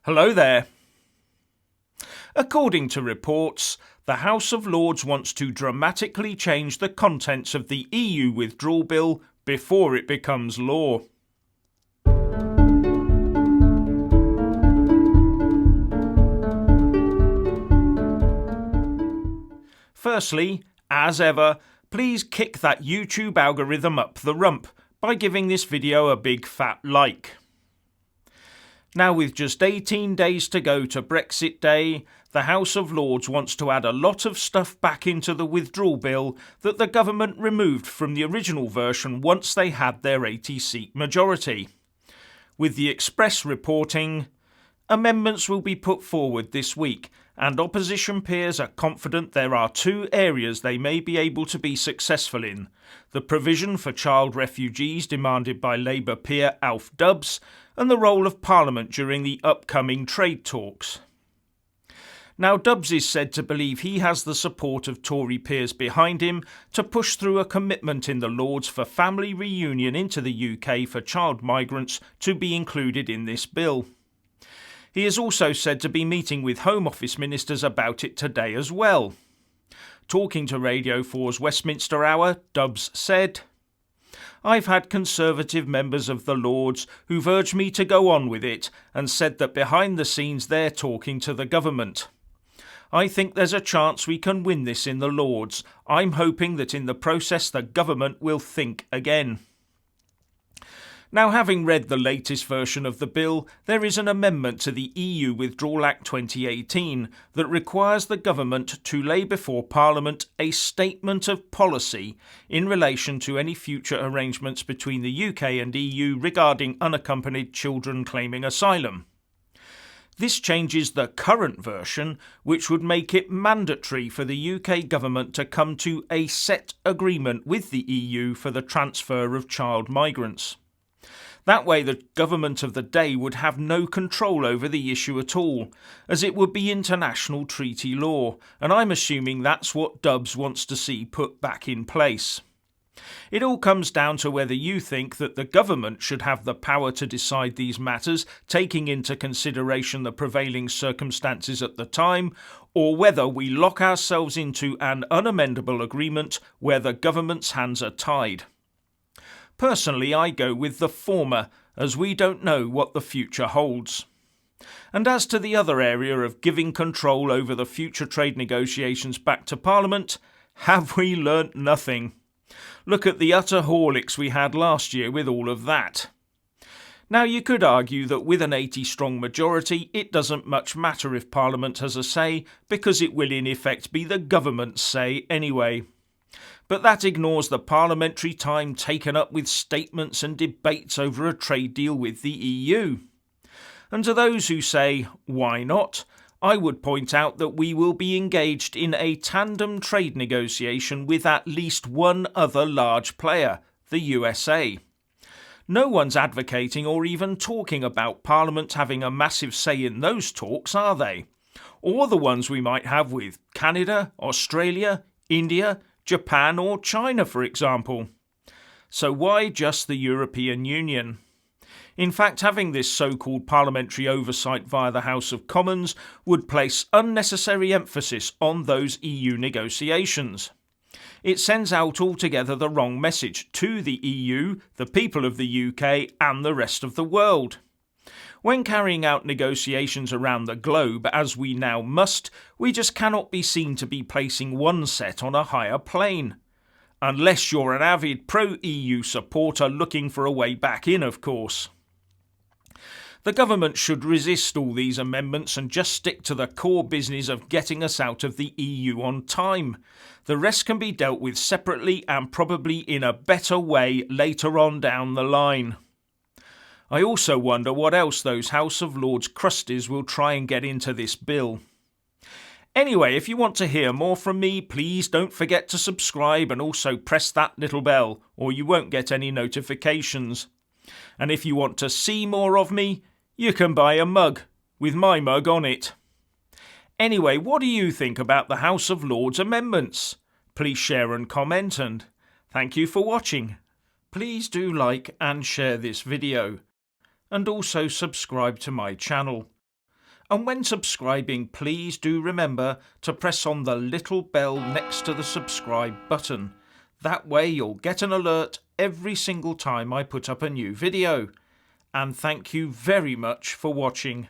Hello there. According to reports, the House of Lords wants to dramatically change the contents of the EU Withdrawal Bill before it becomes law. Firstly, as ever, please kick that YouTube algorithm up the rump by giving this video a big fat like. Now, with just 18 days to go to Brexit Day, the House of Lords wants to add a lot of stuff back into the withdrawal bill that the government removed from the original version once they had their 80-seat majority. With the Express reporting, amendments will be put forward this week, and opposition peers are confident there are two areas they may be able to be successful in: the provision for child refugees demanded by Labour peer Alf Dubs, and the role of Parliament during the upcoming trade talks. Now, Dubs is said to believe he has the support of Tory peers behind him to push through a commitment in the Lords for family reunion into the UK for child migrants to be included in this bill. He is also said to be meeting with Home Office ministers about it today as well. Talking to Radio 4's Westminster Hour, Dubs said, "I've had Conservative members of the Lords who've urged me to go on with it and said that behind the scenes they're talking to the government. I think there's a chance we can win this in the Lords. I'm hoping that in the process the government will think again." Now, having read the latest version of the bill, there is an amendment to the EU Withdrawal Act 2018 that requires the government to lay before Parliament a statement of policy in relation to any future arrangements between the UK and EU regarding unaccompanied children claiming asylum. This changes the current version, which would make it mandatory for the UK government to come to a set agreement with the EU for the transfer of child migrants. That way the government of the day would have no control over the issue at all, as it would be international treaty law, and I'm assuming that's what Dubs wants to see put back in place. It all comes down to whether you think that the government should have the power to decide these matters, taking into consideration the prevailing circumstances at the time, or whether we lock ourselves into an unamendable agreement where the government's hands are tied. Personally, I go with the former, as we don't know what the future holds. And as to the other area of giving control over the future trade negotiations back to Parliament, have we learnt nothing? Look at the utter horlicks we had last year with all of that. Now, you could argue that with an 80-strong majority, it doesn't much matter if Parliament has a say, because it will in effect be the government's say anyway. But that ignores the parliamentary time taken up with statements and debates over a trade deal with the EU. And to those who say, why not, I would point out that we will be engaged in a tandem trade negotiation with at least one other large player, the USA. No one's advocating or even talking about Parliament having a massive say in those talks, are they? Or the ones we might have with Canada, Australia, India, Japan or China, for example. So why just the European Union? In fact, having this so-called parliamentary oversight via the House of Commons would place unnecessary emphasis on those EU negotiations. It sends out altogether the wrong message to the EU, the people of the UK and the rest of the world. When carrying out negotiations around the globe, as we now must, we just cannot be seen to be placing one set on a higher plane. Unless you're an avid pro-EU supporter looking for a way back in, of course. The government should resist all these amendments and just stick to the core business of getting us out of the EU on time. The rest can be dealt with separately and probably in a better way later on down the line. I also wonder what else those House of Lords crusties will try and get into this bill. Anyway, if you want to hear more from me, please don't forget to subscribe and also press that little bell, or you won't get any notifications. And if you want to see more of me, you can buy a mug with my mug on it. Anyway, what do you think about the House of Lords amendments? Please share and comment, and thank you for watching. Please do like and share this video, and also subscribe to my channel. And when subscribing, please do remember to press on the little bell next to the subscribe button. That way you'll get an alert every single time I put up a new video. And thank you very much for watching.